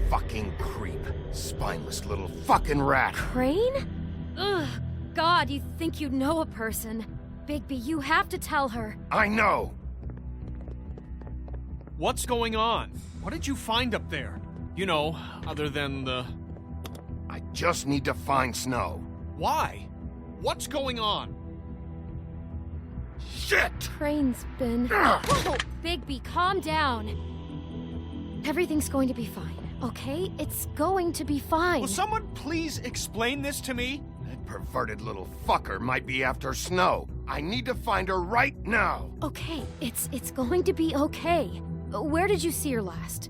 fucking creep. Spineless little fucking rat. Crane? Ugh. God, you think you know a person. Bigby, you have to tell her. I know. What's going on? What did you find up there? You know, other than the... I just need to find Snow. Why? What's going on? Shit! Crane's been... Whoa! Bigby, calm down. Everything's going to be fine, okay? It's going to be fine. Will someone please explain this to me? That perverted little fucker might be after Snow. I need to find her right now. Okay, it's going to be okay. Where did you see her last?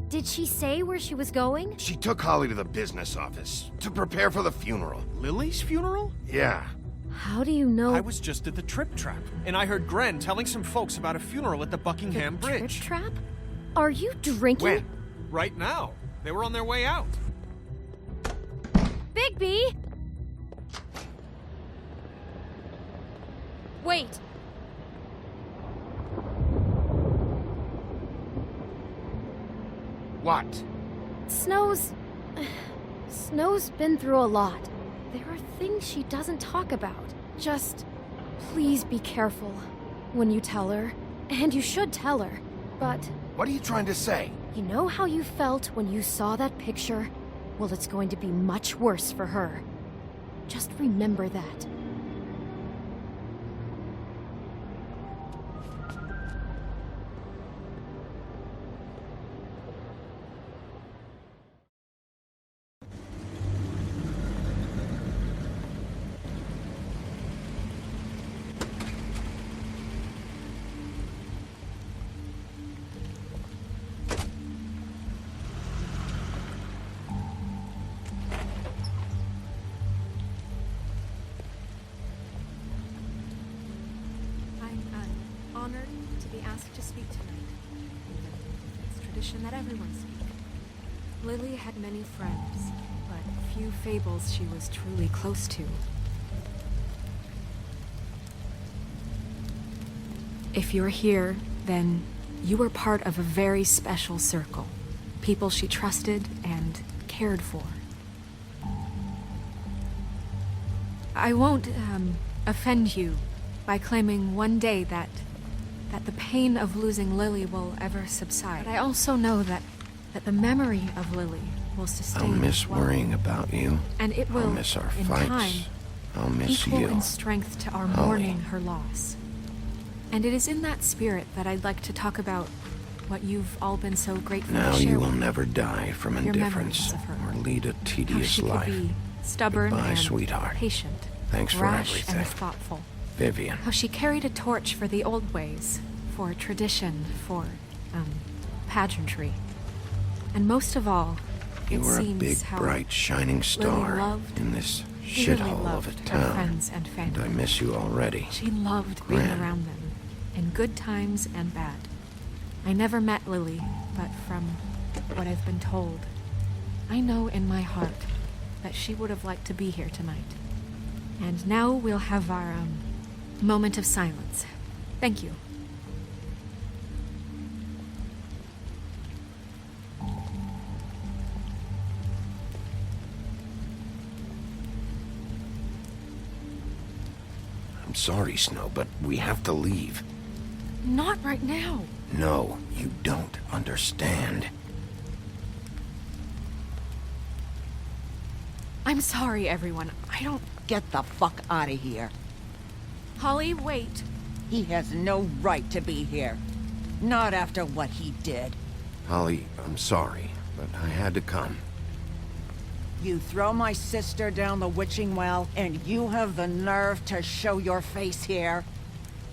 Did she say where she was going? She took Holly to the business office to prepare for the funeral. Lily's funeral? Yeah. How do you know? I was just at the Trip Trap, and I heard Gren telling some folks about a funeral at the Buckingham the Bridge. Trip Trap? Are you drinking? When? Right now. They were on their way out. Bigby! Wait. What? Snow's been through a lot. There are things she doesn't talk about. Just please be careful when you tell her. And you should tell her. But What are you trying to say? you know how you felt when you saw that picture? Well, it's going to be much worse for her. Just remember that. Honored to be asked to speak tonight. It's tradition that everyone speak. Lily had many friends, but few fables she was truly close to. If you're here, then you were part of a very special circle. People she trusted and cared for. I won't, offend you by claiming one day that the pain of losing Lily will ever subside. But I also know that the memory of Lily will sustain. I'll miss as well. worrying about you. And it will, I'll miss our in fights. time, I'll miss equal you. in strength to our Holly. mourning her loss. And it is in that spirit that I'd like to talk about what you've all been so grateful Now to share you will with me. never die from Your indifference memories of her. or lead a How tedious she could life. be stubborn Goodbye, and sweetheart. patient, Thanks for rash everything. and thoughtful. Vivian. How she carried a torch for the old ways, for tradition, for, pageantry. And most You it were a seems big, how bright, shining star loved, in this dearly shithole of a loved her town. friends and And I family. miss you already. She loved being Gran. around them, in good times and bad. I never met Lily, but from what I've been told, I know in my heart that she would have liked to be here tonight. And now we'll have our, moment of silence. Thank you. I'm sorry, Snow, but we have to leave. Not right now. No, you don't understand. I'm sorry, everyone. I don't... Get the fuck out of here. Holly, wait. He has no right to be here. Not after what he did. Holly, I'm sorry, but I had to come. You throw my sister down the witching well, and you have the nerve to show your face here?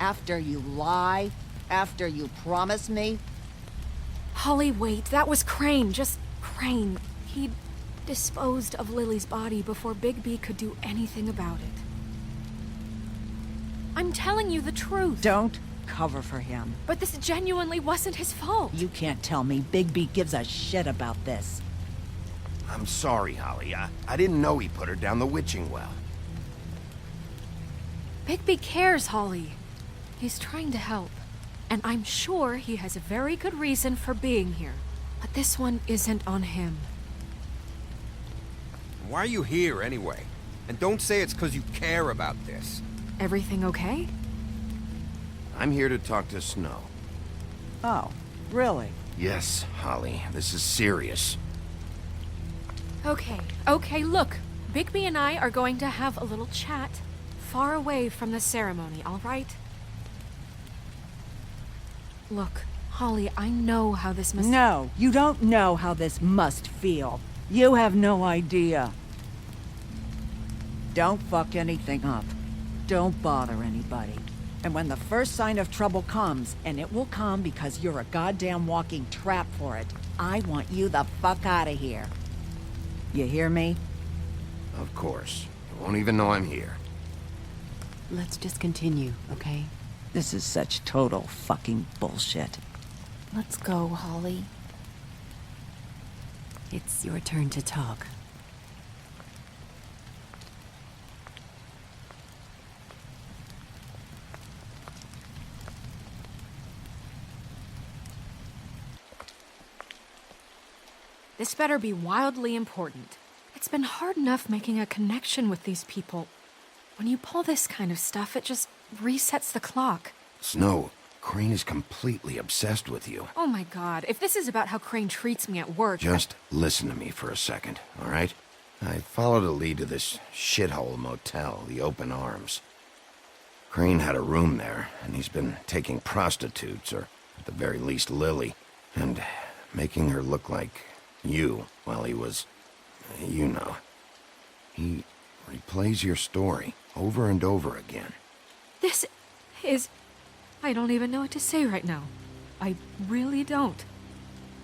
After you lie? After you promise me? Holly, wait. That was Crane. Just Crane. He'd disposed of Lily's body before Bigby could do anything about it. I'm telling you the truth. Don't cover for him. But this genuinely wasn't his fault. You can't tell me Bigby gives a shit about this. I'm sorry, Holly. I didn't know he put her down the witching well. Bigby cares, Holly. He's trying to help. And I'm sure he has a very good reason for being here. But this one isn't on him. Why are you here, anyway? And don't say it's because you care about this. Everything okay? I'm here to talk to Snow. Oh, really? Yes, Holly, this is serious. Okay, look. Bigby and I are going to have a little chat far away from the ceremony, all right? Look, Holly, I know how this must... No, you don't know how this must feel. You have no idea. Don't fuck anything up. Don't bother anybody. And when the first sign of trouble comes, and it will come because you're a goddamn walking trap for it, I want you the fuck out of here. You hear me? Of course. You won't even know I'm here. Let's just continue, okay? This is such total fucking bullshit. Let's go, Holly. It's your turn to talk. This better be wildly important. It's been hard enough making a connection with these people. When you pull this kind of stuff, it just resets the clock. Snow, Crane is completely obsessed with you. Oh my god, if this is about how Crane treats me at work... Just listen to me for a second, all right? I followed a lead to this shithole motel, the Open Arms. Crane had a room there, and he's been taking prostitutes, or at the very least Lily, and making her look like you while he was... you know. He replays your story over and over again. This is... I don't even know what to say right now. I really don't.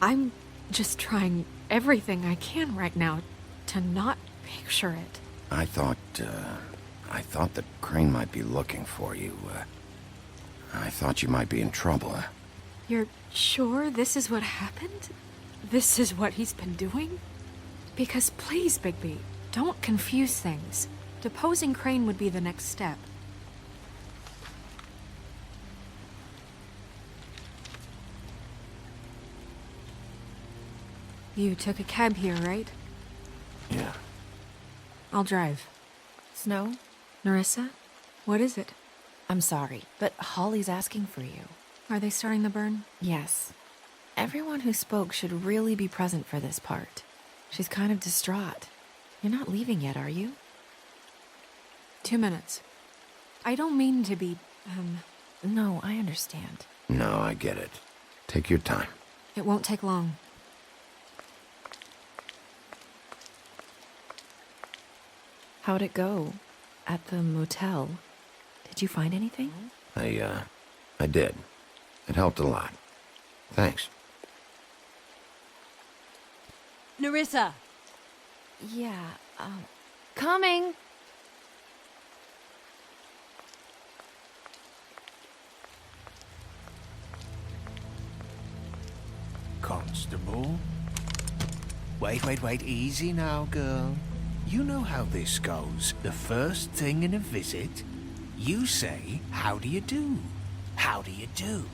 I'm just trying everything I can right now to not picture it. I thought that Crane might be looking for you. I thought you might be in trouble. You're sure this is what happened? This is what he's been doing? Because please, Bigby, don't confuse things. Deposing Crane would be the next step. You took a cab here, right? Yeah. I'll drive. Snow? Nerissa? What is it? I'm sorry, but Holly's asking for you. Are they starting the burn? Yes. Everyone who spoke should really be present for this part. She's kind of distraught. You're not leaving yet, are you? 2 minutes. I don't mean to be, No, I understand. No, I get it. Take your time. It won't take long. How'd it go? At the motel? Did you find anything? I did. It helped a lot. Thanks. Nerissa! Yeah, Coming! Constable? Wait, easy now, girl. You know how this goes. The first thing in a visit, you say, how do you do? How do you do?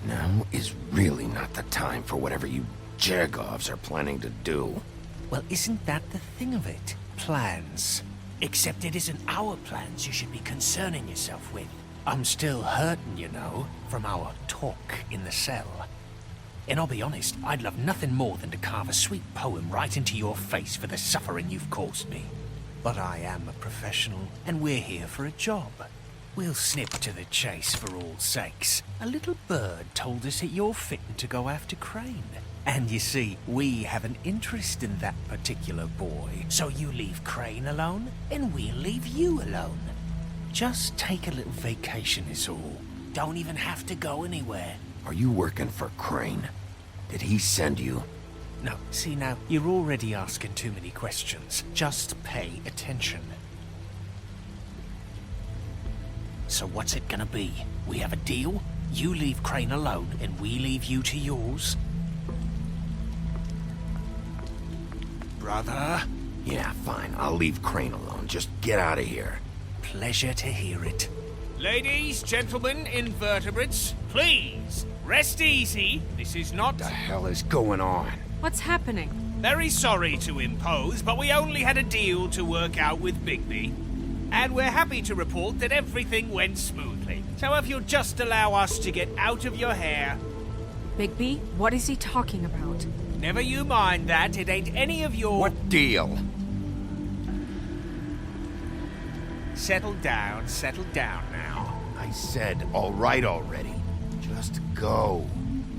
Now is really not the time for whatever you Jergovs are planning to do. Well, isn't that the thing of it? Plans. Except it isn't our plans you should be concerning yourself with. I'm still hurting, you know, from our talk in the cell. And I'll be honest, I'd love nothing more than to carve a sweet poem right into your face for the suffering you've caused me. But I am a professional, and we're here for a job. We'll snip to the chase for all sakes. A little bird told us that you're fitting to go after Crane. And you see, we have an interest in that particular boy. So you leave Crane alone, and we'll leave you alone. Just take a little vacation is all. Don't even have to go anywhere. Are you working for Crane? Did he send you? No, see now, you're already asking too many questions. Just pay attention. So what's it gonna be? We have a deal? You leave Crane alone, and we leave you to yours? Brother? Yeah, fine. I'll leave Crane alone. Just get out of here. Pleasure to hear it. Ladies, gentlemen, invertebrates, please, rest easy. This is not... What the hell is going on? What's happening? Very sorry to impose, but we only had a deal to work out with Bigby. And we're happy to report that everything went smoothly. So if you'll just allow us to get out of your hair... Bigby, what is he talking about? Never you mind that, it ain't any of your... What deal? Settle down now. I said, all right already. Just go.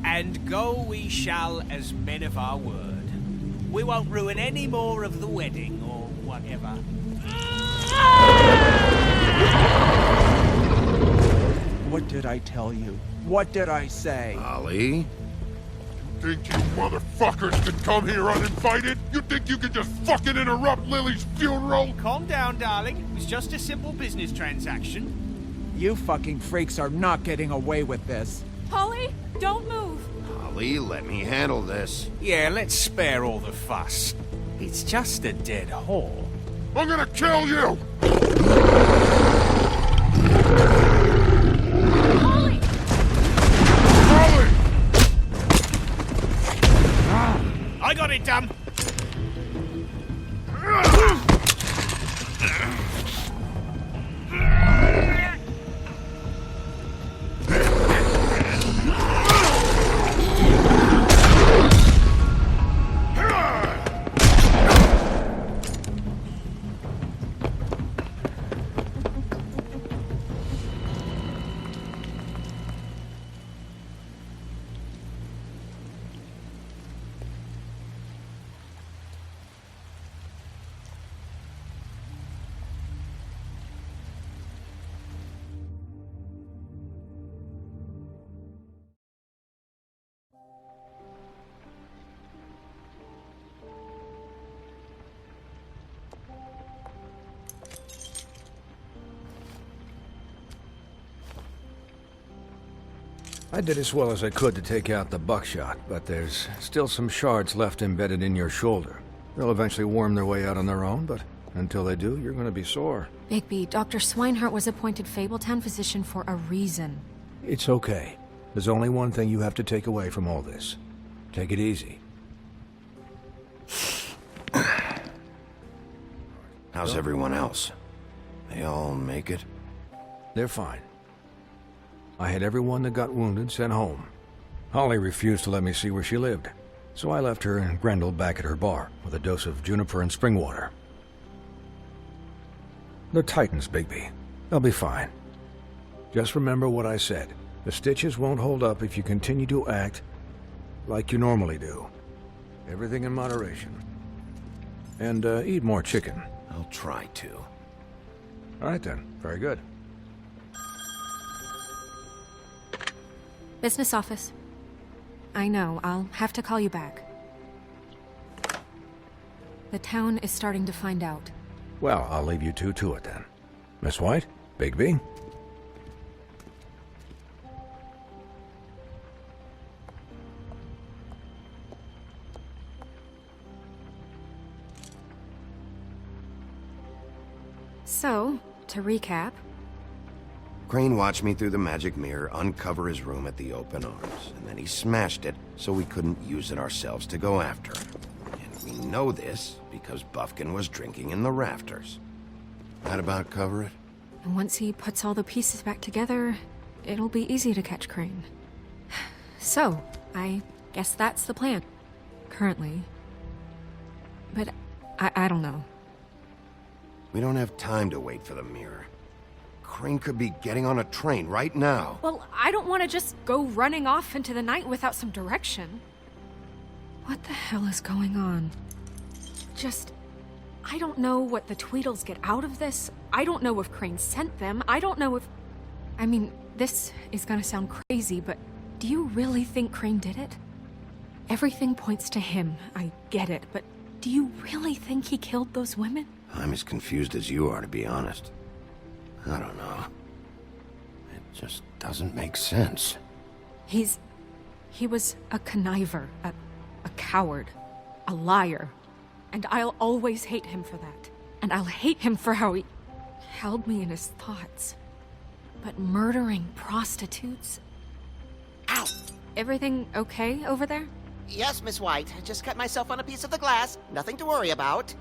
And go we shall as men of our word. We won't ruin any more of the wedding or whatever. What did I tell you? What did I say? Ollie? Think you motherfuckers can come here uninvited? You think you can just fucking interrupt Lily's funeral? Calm down, darling. It was just a simple business transaction. You fucking freaks are not getting away with this. Holly, don't move! Ollie, let me handle this. Yeah, let's spare all the fuss. It's just a dead whore. I'm gonna kill you! Holly! Holly! I got it, dumb. I did as well as I could to take out the buckshot, but there's still some shards left embedded in your shoulder. They'll eventually worm their way out on their own, but until they do, you're gonna be sore. Bigby, Dr. Swinehart was appointed Fabletown physician for a reason. It's okay. There's only one thing you have to take away from all this. Take it easy. How's everyone else? They all make it? They're fine. I had everyone that got wounded sent home. Holly refused to let me see where she lived, so I left her and Grendel back at her bar with a dose of juniper and spring water. They're Titans, Bigby. They'll be fine. Just remember what I said. The stitches won't hold up if you continue to act like you normally do. Everything in moderation. And eat more chicken. I'll try to. All right then. Very good. Business office. I know, I'll have to call you back. The town is starting to find out. Well, I'll leave you two to it then. Miss White? Bigby? So, to recap... Crane watched me through the magic mirror uncover his room at the open arms, and then he smashed it so we couldn't use it ourselves to go after him. And we know this because Buffkin was drinking in the rafters. That about cover it? And once he puts all the pieces back together, it'll be easy to catch Crane. So, I guess that's the plan. Currently. But I don't know. We don't have time to wait for the mirror. Crane could be getting on a train right now. Well, I don't want to just go running off into the night without some direction. What the hell is going on? I don't know what the Tweedles get out of this. I don't know if Crane sent them. I don't know if... I mean, this is gonna sound crazy, but do you really think Crane did it? Everything points to him, I get it, but do you really think he killed those women? I'm as confused as you are, to be honest. I don't know. It just doesn't make sense. He was a conniver, a coward, a liar. And I'll always hate him for that. And I'll hate him for how he held me in his thoughts. But murdering prostitutes? Ow! Everything okay over there? Yes, Miss White. I just cut myself on a piece of the glass. Nothing to worry about.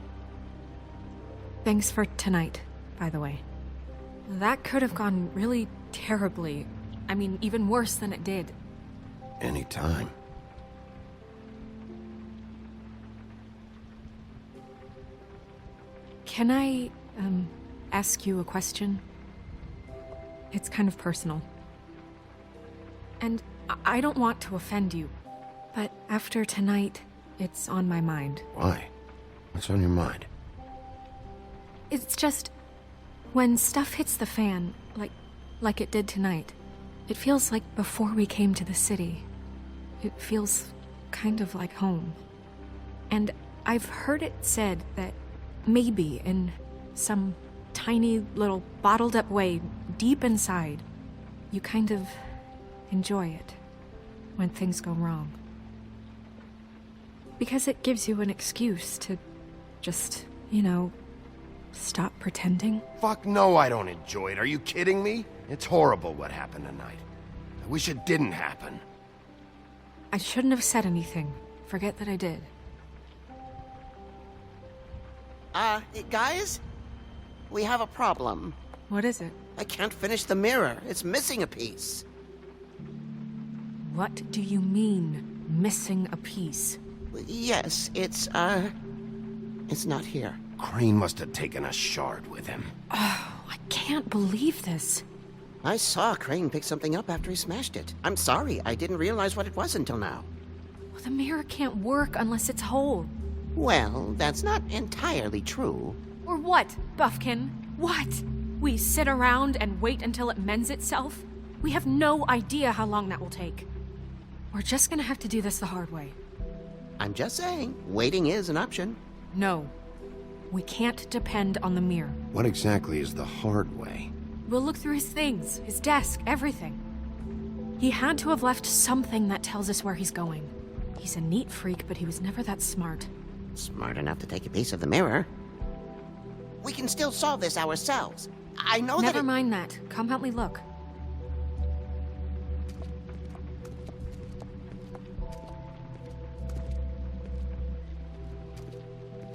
Thanks for tonight, by the way. That could have gone really terribly. I mean, even worse than it did. Anytime. Can I, ask you a question? It's kind of personal. And I don't want to offend you, but after tonight, it's on my mind. Why? What's on your mind? It's just, when stuff hits the fan, like it did tonight, it feels like before we came to the city. It feels kind of like home. And I've heard it said that maybe in some tiny little bottled up way deep inside, you kind of enjoy it when things go wrong. Because it gives you an excuse to just, stop pretending. Fuck no, I don't enjoy it. Are you kidding me? It's horrible what happened tonight. I wish it didn't happen. I shouldn't have said anything. Forget that I did. Guys? We have a problem. What is it? I can't finish the mirror. It's missing a piece. What do you mean, missing a piece? Yes, it's not here. Crane must have taken a shard with him. Oh, I can't believe this. I saw Crane pick something up after he smashed it. I'm sorry, I didn't realize what it was until now. Well, the mirror can't work unless it's whole. Well, that's not entirely true. Or what, Buffkin? What? We sit around and wait until it mends itself? We have no idea how long that will take. We're just gonna have to do this the hard way. I'm just saying, waiting is an option. No. We can't depend on the mirror. What exactly is the hard way? We'll look through his things, his desk, everything. He had to have left something that tells us where he's going. He's a neat freak, but he was never that smart. Smart enough to take a piece of the mirror. We can still solve this ourselves. I know Never mind that. Come help me look.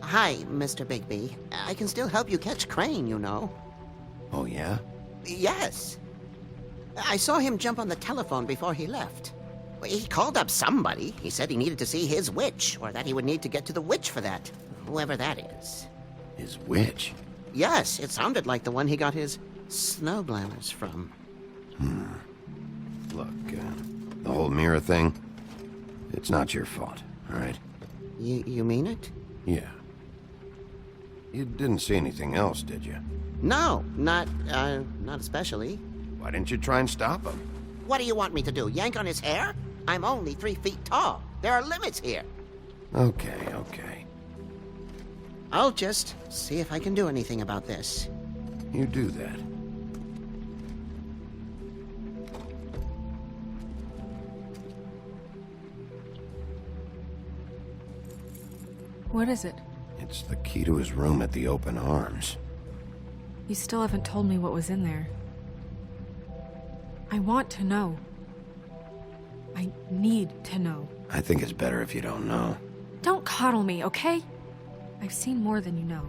Hi, Mr. Bigby. I can still help you catch Crane, you know. Oh, yeah? Yes. I saw him jump on the telephone before he left. He called up somebody. He said he needed to see his witch, or that he would need to get to the witch for that. Whoever that is. His witch? Yes, it sounded like the one he got his snow glamours from. Look, the whole mirror thing, it's not your fault, all right? You mean it? Yeah. You didn't see anything else, did you? No, not especially. Why didn't you try and stop him? What do you want me to do, yank on his hair? I'm only 3 feet tall. There are limits here. Okay. I'll just see if I can do anything about this. You do that. What is it? It's the key to his room at the Open Arms. You still haven't told me what was in there. I want to know. I need to know. I think it's better if you don't know. Don't coddle me, okay? I've seen more than you know.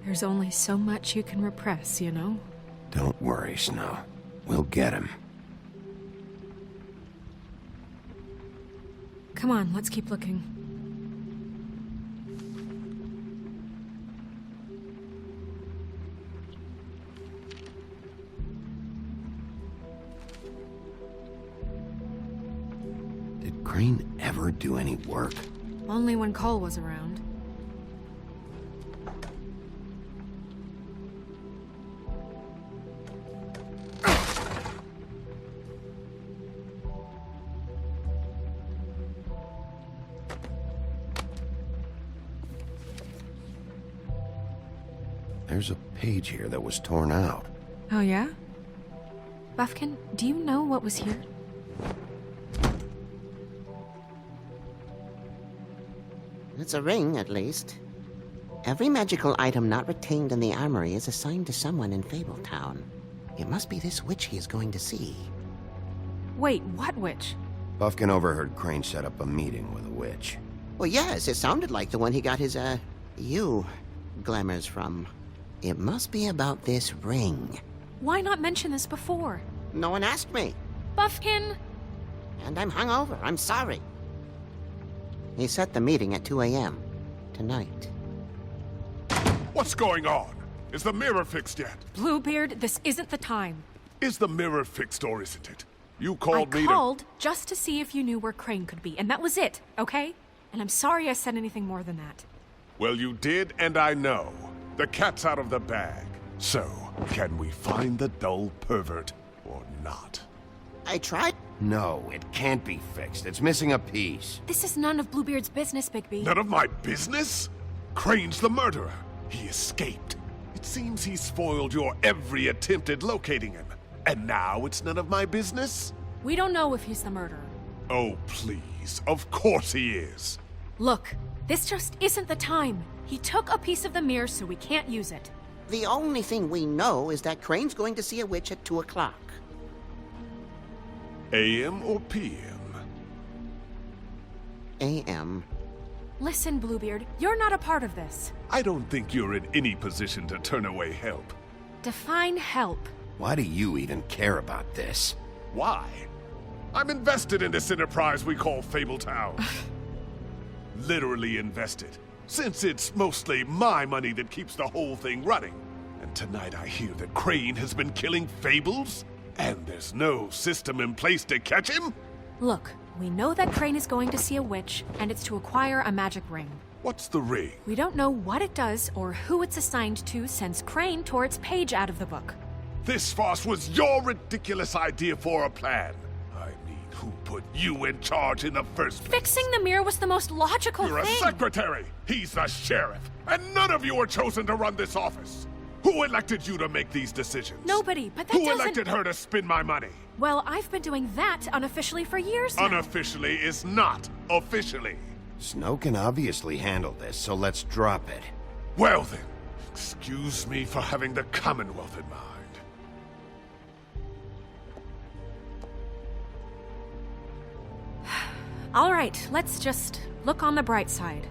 There's only so much you can repress, you know? Don't worry, Snow. We'll get him. Come on, let's keep looking. Did Crane ever do any work? Only when Cole was around. There's a page here that was torn out. Oh, yeah? Buffkin, do you know what was here? It's a ring, at least. Every magical item not retained in the armory is assigned to someone in Fabletown. It must be this witch he is going to see. Wait, what witch? Buffkin overheard Crane set up a meeting with a witch. Well, yes, it sounded like the one he got his, glamours from. It must be about this ring. Why not mention this before? No one asked me. Buffkin! And I'm hungover. I'm sorry. He set the meeting at 2 a.m. tonight. What's going on? Is the mirror fixed yet? Bluebeard, this isn't the time. Is the mirror fixed or isn't it? You called me I called just to see if you knew where Crane could be, and that was it, okay? And I'm sorry I said anything more than that. Well, you did, and I know. The cat's out of the bag. So, can we find the dull pervert or not? I tried. No, it can't be fixed. It's missing a piece. This is none of Bluebeard's business, Bigby. None of my business? Crane's the murderer. He escaped. It seems he spoiled your every attempt at locating him. And now it's none of my business? We don't know if he's the murderer. Oh, please. Of course he is. Look, this just isn't the time. He took a piece of the mirror, so we can't use it. The only thing we know is that Crane's going to see a witch at 2 o'clock. AM or PM? AM. Listen, Bluebeard, you're not a part of this. I don't think you're in any position to turn away help. Define help. Why do you even care about this? Why? I'm invested in this enterprise we call Fabletown. Literally invested, since it's mostly my money that keeps the whole thing running. And tonight I hear that Crane has been killing fables, and there's no system in place to catch him? Look, we know that Crane is going to see a witch, and it's to acquire a magic ring. What's the ring? We don't know what it does or who it's assigned to since Crane tore its page out of the book. This farce was your ridiculous idea for a plan. I mean, who put you in charge in the first place? Fixing the mirror was the most logical You're thing. a secretary! He's the sheriff! And none of you were chosen to run this office! Who elected you to make these decisions? Nobody, but that Who doesn't... elected her to spend my money? Well, I've been doing that unofficially for years now. Unofficially is not officially. Snow can obviously handle this, so let's drop it. Well then, excuse me for having the Commonwealth in mind. All right, let's just look on the bright side.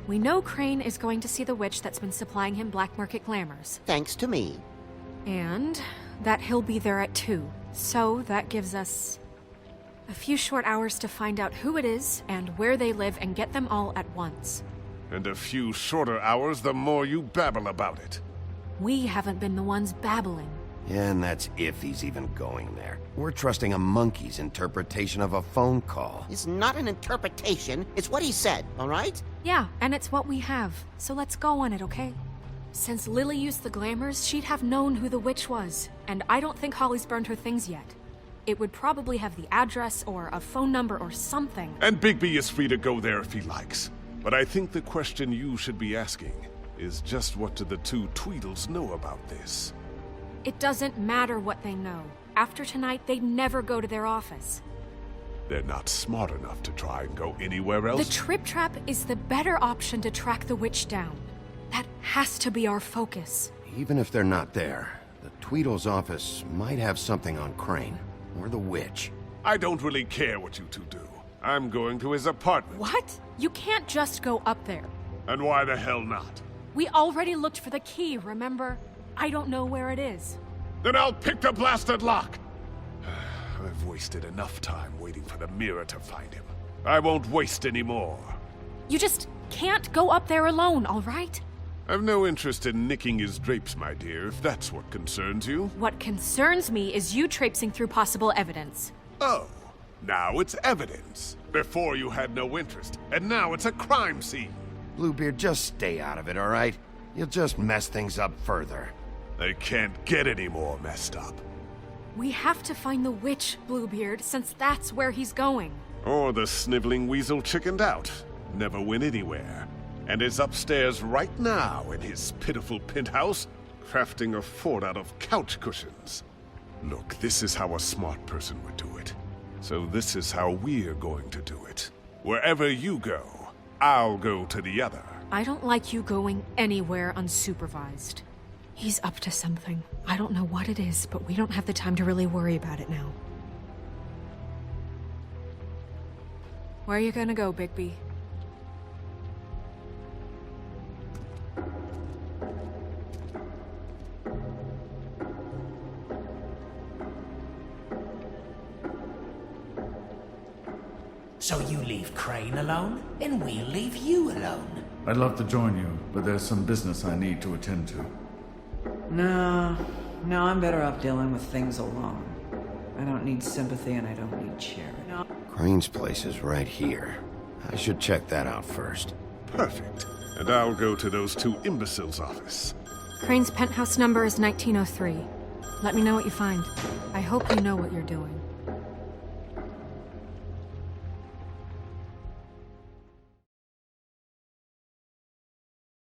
We know Crane is going to see the witch that's been supplying him black market glamours. Thanks to me. And that he'll be there at 2. So that gives us a few short hours to find out who it is and where they live and get them all at once. And a few shorter hours the more you babble about it. We haven't been the ones babbling. Yeah, and that's if he's even going there. We're trusting a monkey's interpretation of a phone call. It's not an interpretation. It's what he said, all right? Yeah, and it's what we have. So let's go on it, okay? Since Lily used the glamours, she'd have known who the witch was. And I don't think Holly's burned her things yet. It would probably have the address or a phone number or something. And Bigby is free to go there if he likes. But I think the question you should be asking is just what do the two Tweedles know about this? It doesn't matter what they know. After tonight, they'd never go to their office. They're not smart enough to try and go anywhere else? The Trip Trap is the better option to track the witch down. That has to be our focus. Even if they're not there, the Tweedle's office might have something on Crane, or the witch. I don't really care what you two do. I'm going to his apartment. What? You can't just go up there. And why the hell not? We already looked for the key, remember? I don't know where it is. Then I'll pick the blasted lock! I've wasted enough time waiting for the mirror to find him. I won't waste any more. You just can't go up there alone, all right? I've no interest in nicking his drapes, my dear, if that's what concerns you. What concerns me is you traipsing through possible evidence. Oh, now it's evidence. Before you had no interest, and now it's a crime scene. Bluebeard, just stay out of it, all right? You'll just mess things up further. They can't get any more messed up. We have to find the witch, Bluebeard, since that's where he's going. Or the sniveling weasel chickened out, never went anywhere, and is upstairs right now in his pitiful penthouse, crafting a fort out of couch cushions. Look, this is how a smart person would do it. So this is how we're going to do it. Wherever you go, I'll go to the other. I don't like you going anywhere unsupervised. He's up to something. I don't know what it is, but we don't have the time to really worry about it now. Where are you gonna go, Bigby? So you leave Crane alone, and we'll leave you alone. I'd love to join you, but there's some business I need to attend to. No, I'm better off dealing with things alone. I don't need sympathy and I don't need charity. No. Crane's place is right here. I should check that out first. Perfect. And I'll go to those two imbeciles' office. Crane's penthouse number is 1903. Let me know what you find. I hope you know what you're doing.